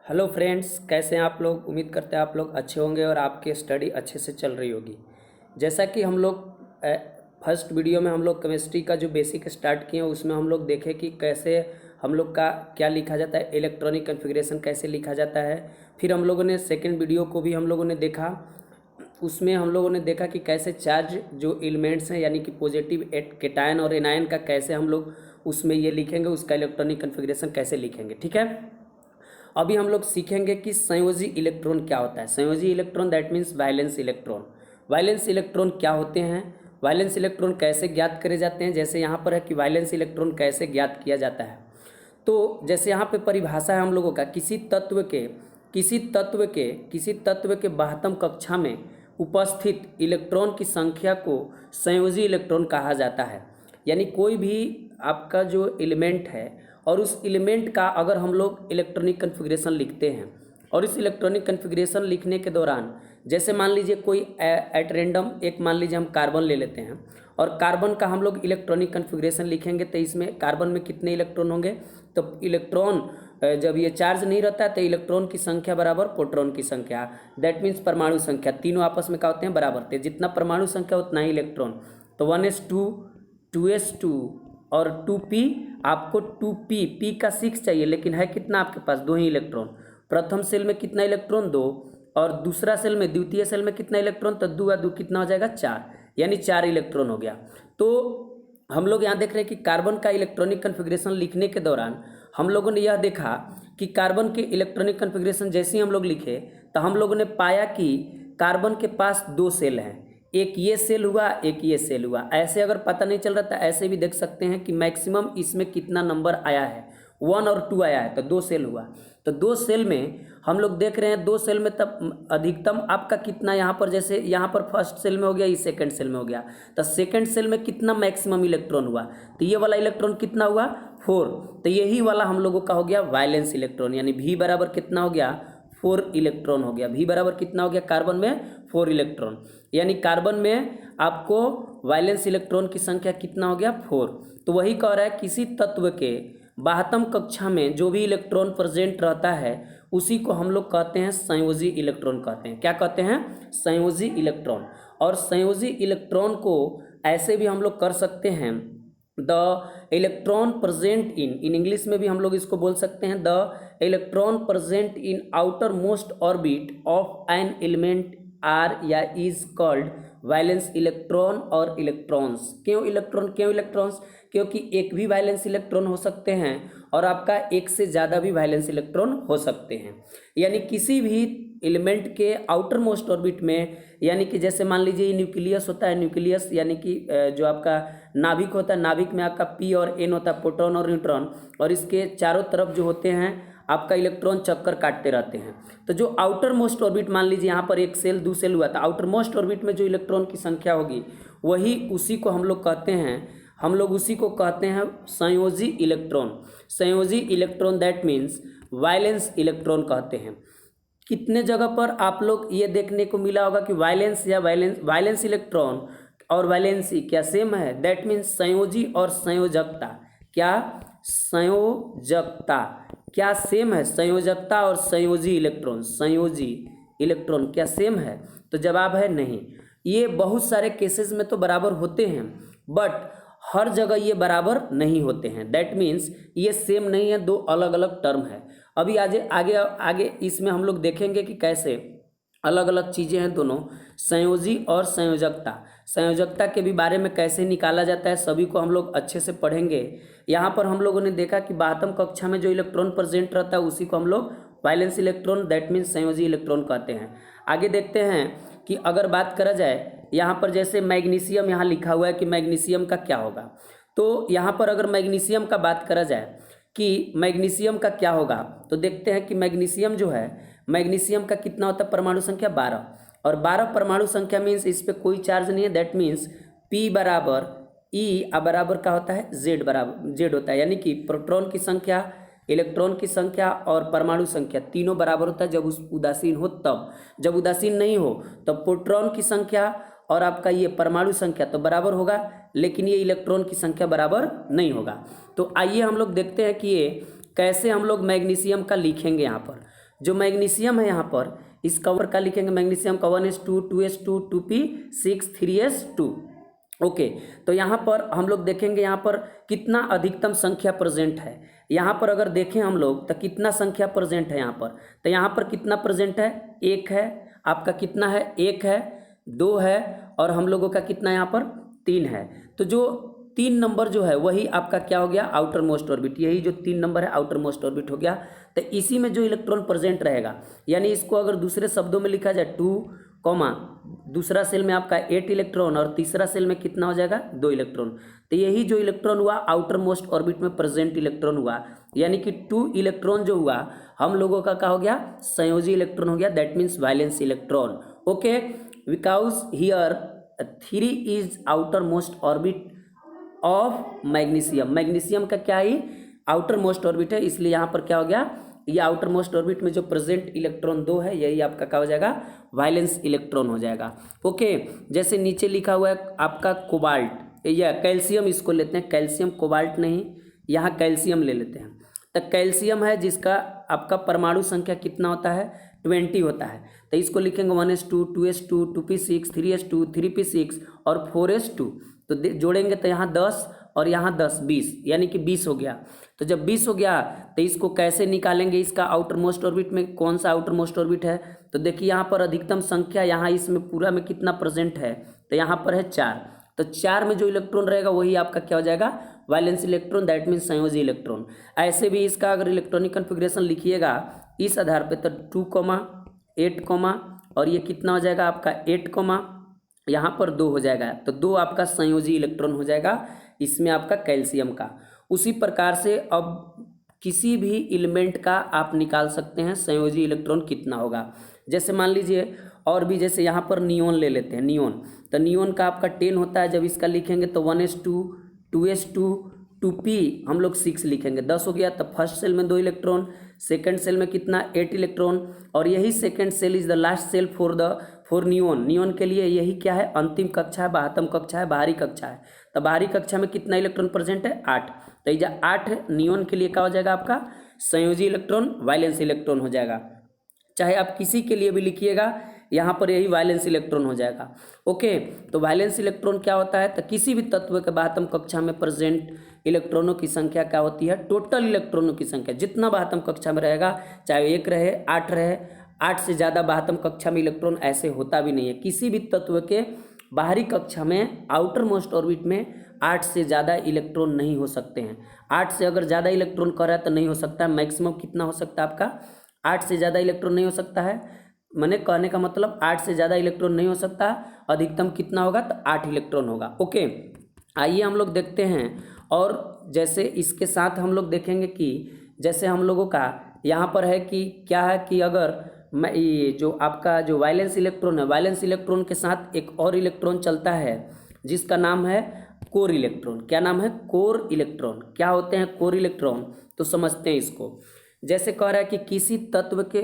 Hello friends, कैसे हैं आप लोग। उम्मीद करते हैं आप लोग अच्छे होंगे और आपकी स्टडी अच्छे से चल रही होगी। जैसा कि हम लोग फर्स्ट वीडियो में हम लोग केमिस्ट्री का जो बेसिक स्टार्ट किए उसमें हम लोग देखे कि कैसे हम लोग का क्या लिखा जाता है, इलेक्ट्रॉनिक कन्फिग्रेशन कैसे लिखा जाता है। फिर हम लोगों ने सेकेंड वीडियो को भी हम लोगों ने देखा, उसमें हम लोगों ने देखा कि कैसे चार्ज जो एलिमेंट्स हैं यानी कि पॉजिटिव केटायन और एनायन का कैसे हम लोग उसमें ये लिखेंगे, उसका इलेक्ट्रॉनिक कन्फिग्रेशन कैसे लिखेंगे। ठीक है, अभी हम लोग सीखेंगे कि संयोजी इलेक्ट्रॉन क्या होता है। संयोजी electron that means valence electron. Valence electron क्या होते हैं, वैलेंस इलेक्ट्रॉन कैसे ज्ञात करे जाते हैं। जैसे यहाँ पर है कि वैलेंस इलेक्ट्रॉन कैसे ज्ञात किया जाता है। तो जैसे यहाँ पे परिभाषा है हम लोगों का, किसी तत्व के बाह्यतम कक्षा में उपस्थित इलेक्ट्रॉन की संख्या को संयोजी इलेक्ट्रॉन कहा जाता है। यानी कोई भी आपका जो एलिमेंट है और उस एलिमेंट का अगर हम लोग इलेक्ट्रॉनिक कन्फिग्रेशन लिखते हैं और इस इलेक्ट्रॉनिक कन्फिग्रेशन लिखने के दौरान जैसे मान लीजिए कोई एट रेंडम एक मान लीजिए हम कार्बन ले लेते हैं और कार्बन का हम लोग इलेक्ट्रॉनिक कन्फिग्रेशन लिखेंगे तो इसमें कार्बन में कितने इलेक्ट्रॉन होंगे। तो इलेक्ट्रॉन जब ये चार्ज नहीं रहता है तो इलेक्ट्रॉन की संख्या बराबर प्रोटॉन की संख्या, दैट मीन्स परमाणु संख्या, तीनों आपस में क्या होते हैं, बराबर थे। जितना परमाणु संख्या उतना ही इलेक्ट्रॉन। तो 1s2 2s2 और 2p, आपको 2p p का 6 चाहिए लेकिन है कितना आपके पास, 2 ही इलेक्ट्रॉन। प्रथम सेल में कितना इलेक्ट्रॉन, 2, और दूसरा सेल में द्वितीय सेल में कितना इलेक्ट्रॉन, तो 2 2 कितना हो जाएगा, 4, यानी 4 इलेक्ट्रॉन हो गया। तो हम लोग यहाँ देख रहे हैं कि कार्बन का इलेक्ट्रॉनिक कन्फिग्रेशन लिखने के दौरान हम लोगों ने यह देखा कि कार्बन के इलेक्ट्रॉनिक कन्फिग्रेशन जैसे ही हम लोग लिखे तो हम लोगों ने पाया कि कार्बन के पास 2 सेल हैं, एक ये सेल हुआ एक ये सेल हुआ। ऐसे अगर पता नहीं चल रहा था ऐसे भी देख सकते हैं कि मैक्सिमम इसमें कितना नंबर आया है, 1 और 2 आया है, तो 2 सेल हुआ। तो 2 सेल में हम लोग देख रहे हैं 2 सेल में तब अधिकतम आपका कितना, यहाँ पर जैसे यहाँ पर फर्स्ट सेल में हो गया, ये सेकंड सेल में हो गया, तो सेकंड सेल में कितना मैक्सिमम इलेक्ट्रॉन हुआ, तो ये वाला इलेक्ट्रॉन कितना हुआ, 4। तो यही वाला हम लोगों का हो गया वैलेंस इलेक्ट्रॉन, यानी V बराबर कितना हो गया, 4 इलेक्ट्रॉन हो गया। V बराबर कितना हो गया, कार्बन में 4 इलेक्ट्रॉन, यानी कार्बन में आपको वैलेंस इलेक्ट्रॉन की संख्या कितना हो गया, 4। तो वही कह रहा है किसी तत्व के बाह्यतम कक्षा में जो भी इलेक्ट्रॉन प्रेजेंट रहता है उसी को हम लोग कहते हैं संयोजी इलेक्ट्रॉन कहते हैं। क्या कहते हैं, संयोजी इलेक्ट्रॉन। और संयोजी इलेक्ट्रॉन को ऐसे भी हम लोग कर सकते हैं, the electron present in English में भी हम लोग इसको बोल सकते हैं, the electron present in outer most orbit of an element are या इज कॉल्ड वैलेंस इलेक्ट्रॉन और इलेक्ट्रॉन्स। क्यों इलेक्ट्रॉन, क्यों इलेक्ट्रॉन्स, क्योंकि एक भी वैलेंस इलेक्ट्रॉन हो सकते हैं और आपका एक से ज़्यादा भी वैलेंस इलेक्ट्रॉन हो सकते हैं। यानी किसी भी एलिमेंट के आउटर मोस्ट ऑर्बिट में, यानी कि जैसे मान लीजिए न्यूक्लियस होता है, न्यूक्लियस यानी कि जो आपका नाभिक होता है, नाभिक में आपका p और n होता है, प्रोटॉन और न्यूट्रॉन, और इसके चारों तरफ जो होते हैं आपका इलेक्ट्रॉन चक्कर काटते रहते हैं। तो जो आउटर मोस्ट ऑर्बिट, मान लीजिए यहाँ पर एक सेल 2 सेल हुआ था, आउटर मोस्ट ऑर्बिट में जो इलेक्ट्रॉन की संख्या होगी वही उसी को हम लोग कहते हैं संयोजी इलेक्ट्रॉन। संयोजी electron that means valence electron कहते हैं। कितने जगह पर आप लोग ये देखने को मिला होगा कि वैलेंस या वैलेंस इलेक्ट्रॉन और वैलेंसी क्या सेम है, दैट मीन्स संयोजी और संयोजकता, क्या संयोजकता क्या सेम है, संयोजकता और संयोजी इलेक्ट्रॉन क्या सेम है, तो जवाब है नहीं। ये बहुत सारे केसेस में तो बराबर होते हैं बट हर जगह ये बराबर नहीं होते हैं, दैट मीन्स ये सेम नहीं है, 2 अलग अलग टर्म है। अभी आगे इसमें हम लोग देखेंगे कि कैसे अलग अलग चीज़ें हैं दोनों, संयोजी और संयोजकता के भी बारे में कैसे निकाला जाता है, सभी को हम लोग अच्छे से पढ़ेंगे। यहाँ पर हम लोगों ने देखा कि बाह्यतम कक्षा में जो इलेक्ट्रॉन प्रेजेंट रहता है उसी को हम लोग वैलेंस इलेक्ट्रॉन दैट मीन्स संयोजी इलेक्ट्रॉन कहते हैं। आगे देखते हैं कि अगर बात करा जाए यहाँ पर जैसे मैग्नीशियम यहाँ लिखा हुआ है कि मैग्नीशियम का क्या होगा, तो यहाँ पर अगर मैग्नीशियम का बात करा जाए कि मैग्नीशियम का क्या होगा, तो देखते हैं कि मैग्नीशियम जो है, मैग्नीशियम का कितना होता है, परमाणु संख्या 12, और 12 परमाणु संख्या मीन्स इस पर कोई चार्ज नहीं है, दैट मीन्स P बराबर E बराबर का होता है Z बराबर Z होता है, यानी कि प्रोटॉन की संख्या, इलेक्ट्रॉन की संख्या और परमाणु संख्या तीनों बराबर होता है जब उस उदासीन हो तब। जब उदासीन नहीं हो तो प्रोटॉन की संख्या और आपका ये परमाणु संख्या तो बराबर होगा लेकिन ये इलेक्ट्रॉन की संख्या बराबर नहीं होगा। तो आइए हम लोग देखते हैं कि ये कैसे हम लोग मैग्नीशियम का लिखेंगे यहाँ पर। जो मैग्नीशियम है यहाँ पर, इस कवर का लिखेंगे मैग्नीशियम का 1s2 2s2 2p6 3s2। Okay, तो यहाँ पर हम लोग देखेंगे यहाँ पर कितना अधिकतम संख्या प्रेजेंट है। यहाँ पर अगर देखें हम लोग तो कितना संख्या प्रेजेंट है यहाँ पर, तो यहाँ पर कितना प्रेजेंट है, एक है आपका, कितना है, एक है, दो है, और हम लोगों का कितना यहाँ पर, तीन है। तो जो 3 नंबर जो है वही आपका क्या हो गया, आउटर मोस्ट ऑर्बिट। यही जो 3 नंबर है आउटर मोस्ट ऑर्बिट हो गया। तो इसी में जो इलेक्ट्रॉन प्रेजेंट रहेगा, यानी इसको अगर दूसरे शब्दों में लिखा जाए 2, दूसरा सेल में आपका 8 इलेक्ट्रॉन और तीसरा सेल में कितना हो जाएगा, 2 इलेक्ट्रॉन। तो यही जो इलेक्ट्रॉन हुआ आउटर मोस्ट ऑर्बिट में प्रेजेंट इलेक्ट्रॉन हुआ, यानी कि 2 इलेक्ट्रॉन जो हुआ हम लोगों का क्या हो गया, संयोजी इलेक्ट्रॉन हो गया, that means valence electron. Okay, because here 3 is outer most orbit of magnesium. Magnesium का क्या है, आउटर मोस्ट ऑर्बिट है, इसलिए यहाँ पर क्या हो गया, ये आउटर मोस्ट ऑर्बिट में जो प्रेजेंट इलेक्ट्रॉन 2 है यही आपका क्या हो जाएगा, वैलेंस इलेक्ट्रॉन हो जाएगा। ओके, जैसे नीचे लिखा हुआ है आपका कोबाल्ट या कैल्शियम, इसको लेते हैं कैल्शियम, कोबाल्ट नहीं, यहाँ कैल्शियम ले लेते हैं। तो कैल्शियम है जिसका आपका परमाणु संख्या कितना होता है, 20 होता है। तो इसको लिखेंगे 1s2 2s2 2p6 3s2 3p6 और 4s2। तो जोड़ेंगे तो यहाँ 10 और यहाँ 10 20, यानी कि 20 हो गया। तो जब 20 हो गया तो इसको कैसे निकालेंगे, इसका आउटर मोस्ट ऑर्बिट में कौन सा आउटर मोस्ट ऑर्बिट है, तो देखिए यहाँ पर अधिकतम संख्या यहाँ इसमें पूरा में कितना प्रेजेंट है, तो यहाँ पर है 4। तो 4 में जो इलेक्ट्रॉन रहेगा वही आपका क्या हो जाएगा, वैलेंस इलेक्ट्रॉन, दैट मीन्स संयोजी इलेक्ट्रॉन। ऐसे भी इसका अगर इलेक्ट्रॉनिक कन्फिग्रेशन लिखिएगा इस आधार पे तो 2, 8, और ये कितना हो जाएगा आपका 8, यहाँ पर 2 हो जाएगा, तो 2 आपका संयोजी इलेक्ट्रॉन हो जाएगा इसमें आपका कैल्शियम का। उसी प्रकार से अब किसी भी एलिमेंट का आप निकाल सकते हैं संयोजी इलेक्ट्रॉन कितना होगा। जैसे मान लीजिए और भी, जैसे यहाँ पर नियोन ले लेते हैं, नियोन, तो नियोन का आपका 10 होता है, जब इसका लिखेंगे तो 1s2 2s2 2p हम लोग 6 लिखेंगे, 10 हो गया। तो फर्स्ट सेल में 2 इलेक्ट्रॉन, सेकंड सेल में कितना, 8 इलेक्ट्रॉन, और यही second shell is the last shell for neon. Neon के लिए यही क्या है, अंतिम कक्षा है, 72 कक्षा है, बाहरी कक्षा है। तो बाहरी कक्षा में कितना इलेक्ट्रॉन प्रेजेंट है, 8। तो ये 8 नियोन के लिए क्या हो जाएगा आपका, संयोजी इलेक्ट्रॉन, वैलेंस इलेक्ट्रॉन हो जाएगा। चाहे आप किसी के लिए भी लिखिएगा यहाँ पर यही वैलेंस इलेक्ट्रॉन हो जाएगा। ओके, तो वैलेंस इलेक्ट्रॉन क्या होता है, तो किसी भी तत्व के 72 कक्षा में प्रेजेंट इलेक्ट्रॉनों की संख्या क्या होती है, टोटल इलेक्ट्रॉनों की संख्या, जितना 72 कक्षा में रहेगा, चाहे 1 रहे 8 रहे, 8 से ज़्यादा 72 कक्षा में इलेक्ट्रॉन ऐसे होता भी नहीं है। किसी भी तत्व के बाहरी कक्षा में आउटर मोस्ट ऑर्बिट में 8 से ज़्यादा इलेक्ट्रॉन नहीं हो सकते हैं। 8 से अगर ज़्यादा इलेक्ट्रॉन कर रहा है तो नहीं हो सकता, मैक्सिमम कितना हो सकता है आपका, 8 से ज़्यादा इलेक्ट्रॉन नहीं हो सकता है। मैंने कहने का मतलब 8 से ज़्यादा इलेक्ट्रॉन नहीं हो सकता, अधिकतम कितना होगा, तो 8 इलेक्ट्रॉन होगा। ओके, आइए हम लोग देखते हैं। और जैसे इसके साथ हम लोग देखेंगे कि जैसे हम लोगों का यहाँ पर है कि क्या है कि अगर मैं ये जो आपका जो वैलेंस इलेक्ट्रॉन है, वैलेंस इलेक्ट्रॉन के साथ एक और इलेक्ट्रॉन चलता है जिसका नाम है कोर इलेक्ट्रॉन। क्या नाम है, कोर इलेक्ट्रॉन। क्या होते हैं कोर इलेक्ट्रॉन, तो समझते हैं इसको। जैसे कह रहा है कि किसी तत्व के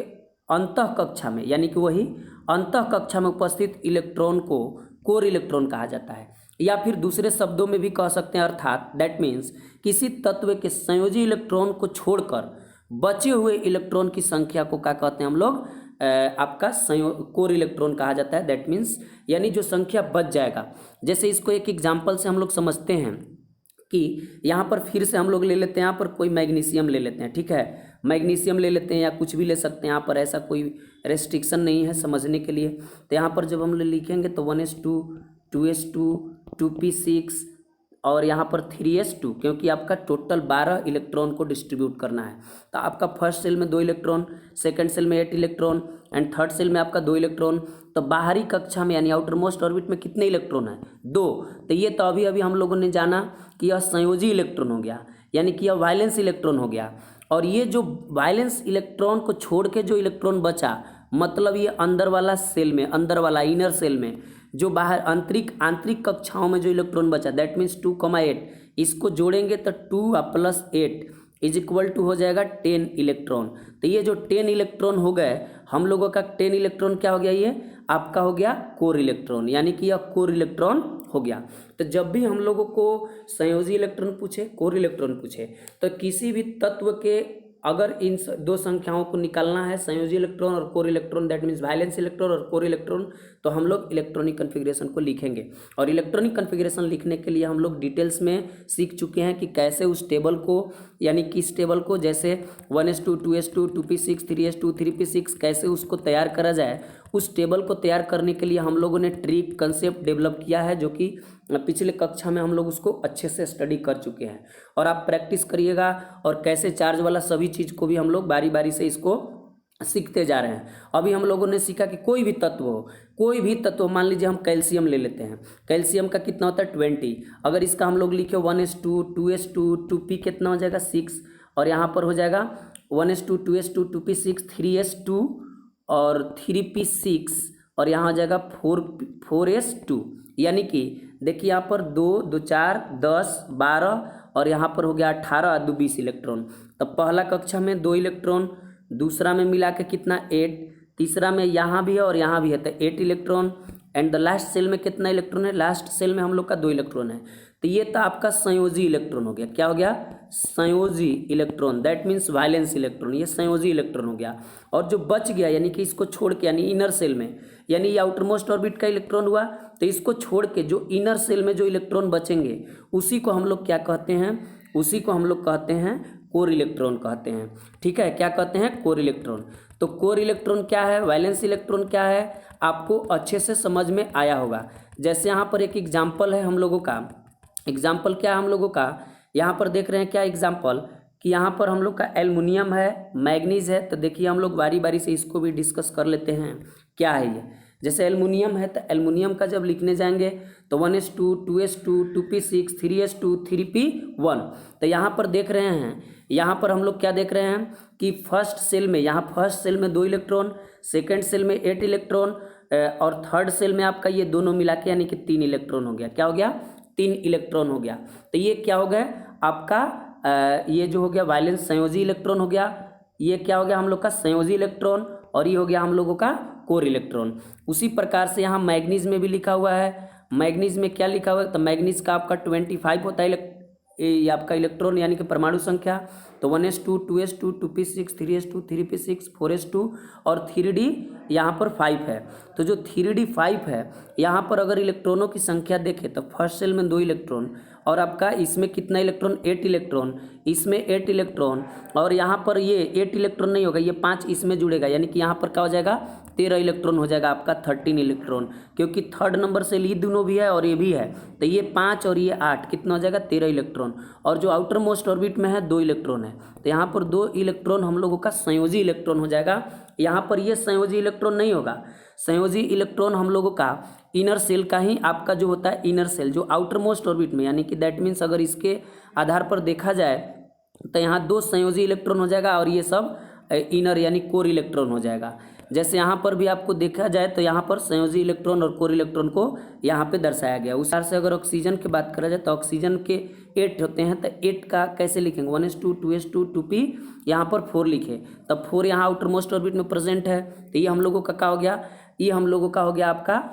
अंतः कक्षा में, यानी कि वही अंतः कक्षा में उपस्थित इलेक्ट्रॉन को कोर इलेक्ट्रॉन कहा जाता है, या फिर दूसरे शब्दों में भी कह सकते हैं, अर्थात दैट मीन्स किसी तत्व के संयोजी इलेक्ट्रॉन को छोड़कर बचे हुए इलेक्ट्रॉन की संख्या को क्या कहते हैं हम लोग, आपका कोर इलेक्ट्रॉन कहा जाता है। दैट मीन्स यानी जो संख्या बच जाएगा। जैसे इसको एक एग्जाम्पल से हम लोग समझते हैं कि यहाँ पर फिर से हम लोग ले लेते हैं, यहाँ पर कोई मैग्नीशियम ले लेते हैं, ठीक है, मैग्नीशियम ले लेते हैं या कुछ भी ले सकते हैं, यहाँ पर ऐसा कोई रेस्ट्रिक्शन नहीं है समझने के लिए। तो यहाँ पर जब हम लोग लिखेंगे तो 1s2 2s2 2p6 और यहाँ पर 3s2, क्योंकि आपका टोटल 12 इलेक्ट्रॉन को डिस्ट्रीब्यूट करना है। तो आपका फर्स्ट सेल में 2 इलेक्ट्रॉन, सेकंड सेल में 8 इलेक्ट्रॉन एंड थर्ड सेल में आपका 2 इलेक्ट्रॉन। तो बाहरी कक्षा में यानी आउटर मोस्ट ऑर्बिट में कितने इलेक्ट्रॉन है, 2। तो ये तो अभी अभी हम लोगों ने जाना कि यह संयोजी इलेक्ट्रॉन हो गया, यानी कि यह वैलेंस इलेक्ट्रॉन हो गया। और ये जो वैलेंस इलेक्ट्रॉन को छोड़ के जो इलेक्ट्रॉन बचा, मतलब ये अंदर वाला सेल में, अंदर वाला इनर सेल में जो बाहर आंतरिक कक्षाओं में जो इलेक्ट्रॉन बचा, दैट मीन्स 2,8, इसको जोड़ेंगे तो 2 + 8 इज इक्वल टू हो जाएगा 10 इलेक्ट्रॉन। तो ये जो 10 इलेक्ट्रॉन हो गए हम लोगों का, 10 इलेक्ट्रॉन क्या हो गया, ये आपका हो गया कोर इलेक्ट्रॉन, यानी कि यह कोर इलेक्ट्रॉन हो गया। तो जब भी हम लोगों को संयोजी इलेक्ट्रॉन पूछे, कोर इलेक्ट्रॉन पूछे, तो किसी भी तत्व के अगर इन दो संख्याओं को निकालना है, संयोजी इलेक्ट्रॉन और core electron, that means valence electron और कोर इलेक्ट्रॉन, तो हम लोग इलेक्ट्रॉनिक कन्फिग्रेशन को लिखेंगे। और इलेक्ट्रॉनिक कन्फिग्रेशन लिखने के लिए हम लोग डिटेल्स में सीख चुके हैं कि कैसे उस टेबल को, यानी कि इस टेबल को जैसे 1s2 2s2 2p6 3s2 3p6 कैसे उसको तैयार करा जाए। उस टेबल को तैयार करने के लिए हम लोगों ने ट्रिक कंसेप्ट डेवलप किया है, जो कि पिछले कक्षा में हम लोग उसको अच्छे से स्टडी कर चुके हैं। और आप प्रैक्टिस करिएगा और कैसे चार्ज वाला सभी चीज़ को भी हम लोग बारी बारी से इसको सीखते जा रहे हैं। अभी हम लोगों ने सीखा कि कोई भी तत्व हो, कोई भी तत्व, मान लीजिए हम कैल्शियम ले लेते हैं, कैल्शियम का कितना होता है 20, अगर इसका हम लोग लिखे 1s2 2s2 2p कितना हो जाएगा 6, और यहाँ पर हो जाएगा 1s2 2s2 2p6 3s2 और 3p6, और यहाँ हो जाएगा 4s2, यानी कि देखिए यहाँ पर 2 2 4 10 12 और यहाँ पर हो गया 18 2 20 इलेक्ट्रॉन। तब पहला कक्षा में 2 इलेक्ट्रॉन, दूसरा में मिला के कितना 8, तीसरा में यहाँ भी है और यहाँ भी है तो 8 electron, and the last shell में कितना इलेक्ट्रॉन है, लास्ट सेल में हम लोग का 2 इलेक्ट्रॉन है। तो ये तो आपका संयोजी इलेक्ट्रॉन हो गया। क्या हो गया? संयोजी electron, that means valence electron, ये संयोजी इलेक्ट्रॉन हो गया। और जो बच गया यानी कि इसको छोड़ के, यानी इनर सेल में, यानी ये आउटर मोस्ट ऑर्बिट का इलेक्ट्रॉन हुआ, तो इसको छोड़ के जो इनर सेल में जो इलेक्ट्रॉन बचेंगे उसी को हम लोग क्या कहते हैं, उसी को हम लोग कहते हैं कोर इलेक्ट्रॉन कहते हैं। ठीक है, क्या कहते हैं? Core electron. तो कोर इलेक्ट्रॉन क्या है, वैलेंस इलेक्ट्रॉन क्या है, आपको अच्छे से समझ में आया होगा। जैसे यहाँ पर एक एग्जाम्पल है हम लोगों का, एग्जाम्पल क्या है हम लोगों का, यहाँ पर देख रहे हैं क्या एग्जाम्पल, कि यहाँ पर हम लोग का एल्युमिनियम है, मैग्नीज है। तो देखिए हम लोग बारी बारी से इसको भी डिस्कस कर लेते हैं क्या है ये। जैसे एल्युमिनियम है, तो एल्युमिनियम का जब लिखने जाएंगे तो 1s2 2s2 2p6 3s2 3p1। तो यहाँ पर देख रहे हैं, यहाँ पर हम लोग क्या देख रहे हैं कि फर्स्ट सेल में, यहाँ फर्स्ट सेल में 2 इलेक्ट्रॉन, सेकेंड सेल में 8 इलेक्ट्रॉन, और थर्ड सेल में आपका ये दोनों मिला के यानी कि 3 इलेक्ट्रॉन हो गया। क्या हो गया? 3 इलेक्ट्रॉन हो गया। तो ये क्या हो गया आपका, ये जो हो गया वैलेंस संयोजी इलेक्ट्रॉन हो गया। ये क्या हो गया हम लोग का संयोजी इलेक्ट्रॉन, और ये हो गया हम लोगों का कोर इलेक्ट्रॉन। उसी प्रकार से यहाँ मैग्नीज में भी लिखा हुआ है। मैग्नीज में क्या लिखा हुआ है, तो मैग्नीज का आपका 25 होता है ये आपका इलेक्ट्रॉन, यानी कि परमाणु संख्या। तो 1s2 2s2 2p6 3s2 3p6 4s2 और 3d यहाँ पर 5 है। तो जो 3d 5 है, यहाँ पर अगर इलेक्ट्रॉनों की संख्या देखें तो फर्स्ट सेल में 2 इलेक्ट्रॉन, और आपका इसमें कितना इलेक्ट्रॉन 8 इलेक्ट्रॉन, इसमें 8 इलेक्ट्रॉन, और यहाँ पर ये 8 इलेक्ट्रॉन नहीं होगा, ये 5 इसमें जुड़ेगा, यानी कि यहाँ पर क्या हो जाएगा 13 इलेक्ट्रॉन हो जाएगा आपका 13 इलेक्ट्रॉन, क्योंकि थर्ड नंबर से ये दोनों भी है और ये भी है। तो ये 5 और ये 8 कितना हो जाएगा 13 इलेक्ट्रॉन। और जो आउटर मोस्ट ऑर्बिट में है 2 इलेक्ट्रॉन है, तो यहाँ पर 2 इलेक्ट्रॉन हम लोगों का संयोजी इलेक्ट्रॉन हो जाएगा। यहाँ पर ये संयोजी इलेक्ट्रॉन नहीं होगा, संयोजी इलेक्ट्रॉन हम लोगों का इनर सेल का ही आपका जो होता है इनर सेल, जो आउटर मोस्ट ऑर्बिट में, यानी कि दैट मीन्स अगर इसके आधार पर देखा जाए तो यहाँ 2 संयोजी इलेक्ट्रॉन हो जाएगा और ये सब इनर यानी कोर इलेक्ट्रॉन हो जाएगा। जैसे यहाँ पर भी आपको देखा जाए तो यहाँ पर संयोजी इलेक्ट्रॉन और कोर इलेक्ट्रॉन को यहाँ पे दर्शाया गया। उस तरह से अगर ऑक्सीजन की बात करा जाए तो ऑक्सीजन के 8 होते हैं, तो 8 का कैसे लिखेंगे 1s2 2s2 2p, यहाँ पर 4 लिखे, तब 4 यहाँ आउटर मोस्ट ऑर्बिट में प्रेजेंट है। तो ये हम लोगों का क्या हो गया, ये हम लोगों का हो गया आपका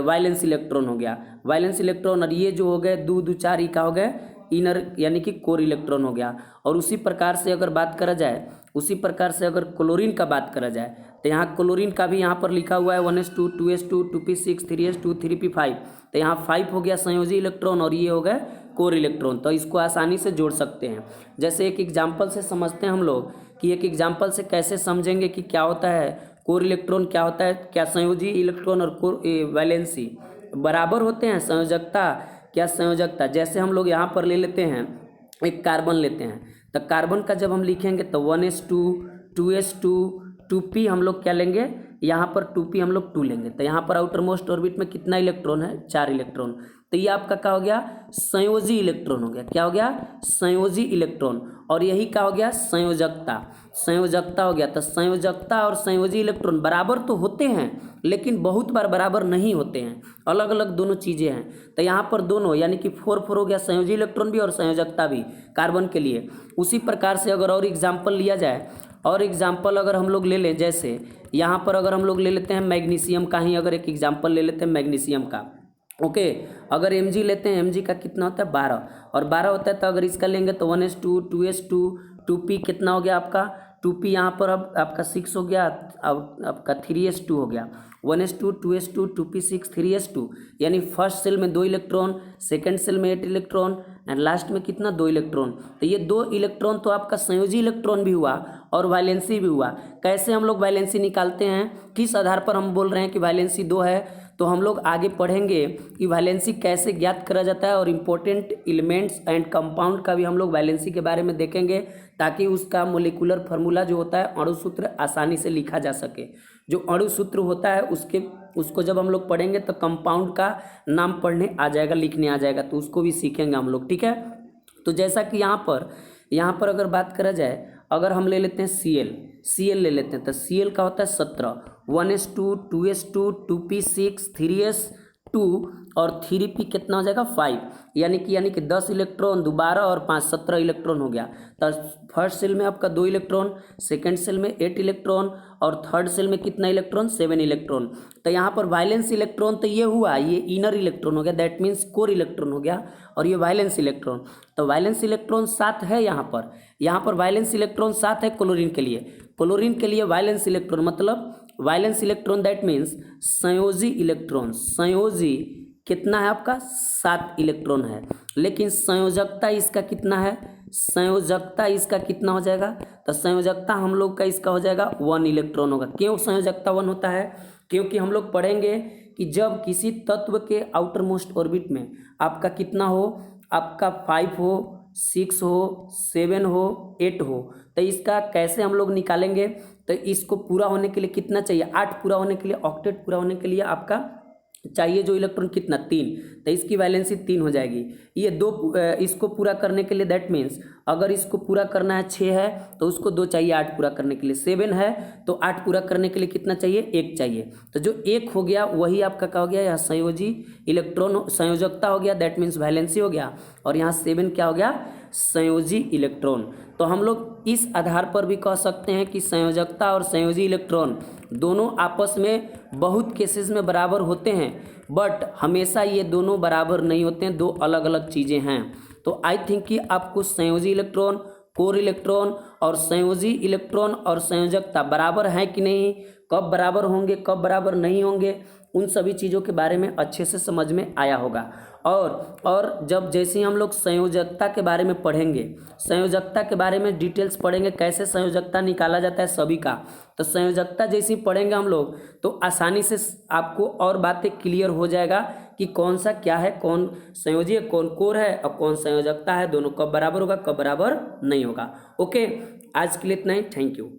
वैलेंस इलेक्ट्रॉन हो गया, वैलेंस इलेक्ट्रॉन। और ये जो हो गए 2 2 4 का हो गए इनर यानी कि कोर इलेक्ट्रॉन हो गया। और उसी प्रकार से अगर बात करा जाए, उसी प्रकार से अगर क्लोरीन का बात करा जाए तो यहाँ क्लोरीन का भी यहाँ पर लिखा हुआ है 1s2 2s2 2p6 3s2 3p5। तो यहाँ 5 हो गया संयोजी इलेक्ट्रॉन और ये हो गए कोर इलेक्ट्रॉन। तो इसको आसानी से जोड़ सकते हैं। जैसे एक एग्जाम्पल से समझते हैं हम लोग कि एक एग्जाम्पल से कैसे समझेंगे कि क्या होता है कोर इलेक्ट्रॉन, क्या होता है, क्या संयोजी इलेक्ट्रॉन और कोर वैलेंसी बराबर होते हैं, संयोजकता क्या संयोजकता। जैसे हम लोग यहाँ पर ले लेते हैं एक कार्बन लेते हैं, तो कार्बन का जब हम लिखेंगे तो 1s2 2s2 2p हम लोग क्या लेंगे, यहाँ पर 2p हम लोग 2 लेंगे। तो यहाँ पर आउटर मोस्ट ऑर्बिट में कितना इलेक्ट्रॉन है 4 इलेक्ट्रॉन। तो ये आपका क्या हो गया संयोजी इलेक्ट्रॉन हो गया। क्या हो गया संयोजी इलेक्ट्रॉन। और यही क्या हो गया संयोजकता, संयोजकता हो गया। तो संयोजकता और संयोजी इलेक्ट्रॉन बराबर तो होते हैं लेकिन बहुत बार बराबर नहीं होते हैं, अलग अलग दोनों चीज़ें हैं। तो यहाँ पर दोनों यानी कि 4 हो गया संयोजी इलेक्ट्रॉन भी और संयोजकता भी कार्बन के लिए। उसी प्रकार से अगर और एग्जाम्पल लिया जाए, और एग्जाम्पल अगर हम लोग ले लें, जैसे यहाँ पर अगर हम लोग ले लेते हैं मैग्नीशियम का ही अगर एक एग्जाम्पल ले लेते हैं मैग्नीशियम का, ओके। अगर Mg लेते हैं, Mg का कितना होता है 12, और 12 होता है, तो अगर इसका लेंगे तो 1s2 2s2 2p कितना हो गया आपका, 2p यहाँ पर अब आपका 6 हो गया, अब आपका 3s2 हो गया, 1s2 2s2 2p6 3s2, यानी फर्स्ट सेल में 2 इलेक्ट्रॉन, सेकंड सेल में 8 इलेक्ट्रॉन एंड लास्ट में कितना 2 इलेक्ट्रॉन। तो ये 2 इलेक्ट्रॉन तो आपका संयोजी इलेक्ट्रॉन भी हुआ और वैलेंसी भी हुआ। कैसे हम लोग वैलेंसी निकालते हैं, किस आधार पर हम बोल रहे हैं कि वैलेंसी 2 है, तो हम लोग आगे पढ़ेंगे कि वैलेंसी कैसे ज्ञात करा जाता है और इम्पोर्टेंट एलिमेंट्स एंड कंपाउंड का भी हम लोग वैलेंसी के बारे में देखेंगे, ताकि उसका मोलिकुलर फार्मूला जो होता है अणु सूत्र आसानी से लिखा जा सके। जो अणु सूत्र होता है उसको जब हम लोग पढ़ेंगे तो कंपाउंड का नाम पढ़ने आ जाएगा, लिखने आ जाएगा, तो उसको भी सीखेंगे हम लोग, ठीक है। तो जैसा कि यहाँ पर अगर बात करा जाए, अगर हम ले लेते हैं Cl ले लेते हैं, तो Cl का होता है 17, 1s2 2s2 2p6 3s2 और 3p कितना हो जाएगा 5, यानी कि 10 इलेक्ट्रॉन दोबारा और 5 17 इलेक्ट्रॉन हो गया। तो फर्स्ट सेल में आपका 2 इलेक्ट्रॉन, सेकंड सेल में 8 इलेक्ट्रॉन और थर्ड सेल में कितना इलेक्ट्रॉन 7 इलेक्ट्रॉन। तो यहाँ पर वायलेंस इलेक्ट्रॉन तो ये हुआ, ये इनर इलेक्ट्रॉन हो गया, दैट मीन्स कोर इलेक्ट्रॉन हो गया, और ये वायलेंस इलेक्ट्रॉन। तो वायलेंस इलेक्ट्रॉन 7 है यहाँ पर वायलेंस इलेक्ट्रॉन 7 है क्लोरीन के लिए वायलेंस इलेक्ट्रॉन मतलब वायलेंस इलेक्ट्रॉन दैट मीन्स संयोजी इलेक्ट्रॉन, संयोजी कितना है आपका 7 इलेक्ट्रॉन है, लेकिन संयोजकता इसका कितना है, संयोजकता इसका कितना हो जाएगा, तो संयोजकता हम लोग का इसका हो जाएगा 1 इलेक्ट्रॉन होगा। क्यों संयोजकता 1 होता है, क्योंकि हम लोग पढ़ेंगे कि जब किसी तत्व के आउटर मोस्ट ऑर्बिट में आपका कितना हो, आपका 5 हो 6 हो 7 हो 8 हो, तो इसका कैसे हम लोग निकालेंगे, तो इसको पूरा होने के लिए कितना चाहिए, 8 पूरा होने के लिए, ऑक्टेट पूरा होने के लिए आपका चाहिए जो इलेक्ट्रॉन कितना 3, तो इसकी वैलेंसी 3 हो जाएगी। ये 2 इसको पूरा करने के लिए दैट मीन्स अगर इसको पूरा करना है 6 है तो उसको 2 चाहिए 8 पूरा करने के लिए, 7 है तो 8 पूरा करने के लिए कितना चाहिए 1 चाहिए। तो जो 1 हो गया वही आपका क्या हो गया, यहाँ संयोजी इलेक्ट्रॉन संयोजकता हो गया, दैट मीन्स वैलेंसी हो गया, और यहाँ 7 क्या हो गया संयोजी इलेक्ट्रॉन। तो हम लोग इस आधार पर भी कह सकते हैं कि संयोजकता और संयोजी इलेक्ट्रॉन दोनों आपस में बहुत केसेस में बराबर होते हैं, बट हमेशा ये दोनों बराबर नहीं होते हैं, 2 अलग अलग चीज़ें हैं। तो आई थिंक कि आपको संयोजी इलेक्ट्रॉन, कोर इलेक्ट्रॉन और संयोजी इलेक्ट्रॉन और संयोजकता बराबर है कि नहीं, कब बराबर होंगे कब बराबर नहीं होंगे, उन सभी चीज़ों के बारे में अच्छे से समझ में आया होगा। और जब जैसे ही हम लोग संयोजकता के बारे में पढ़ेंगे, संयोजकता के बारे में डिटेल्स पढ़ेंगे, कैसे संयोजकता निकाला जाता है सभी का, तो संयोजकता जैसे ही पढ़ेंगे हम लोग तो आसानी से आपको और बातें क्लियर हो जाएगा कि कौन सा क्या है, कौन संयोजी है कौन कोर है और कौन संयोजकता है, दोनों कब बराबर होगा कब बराबर नहीं होगा। ओके, आज के लिए इतना ही, थैंक यू।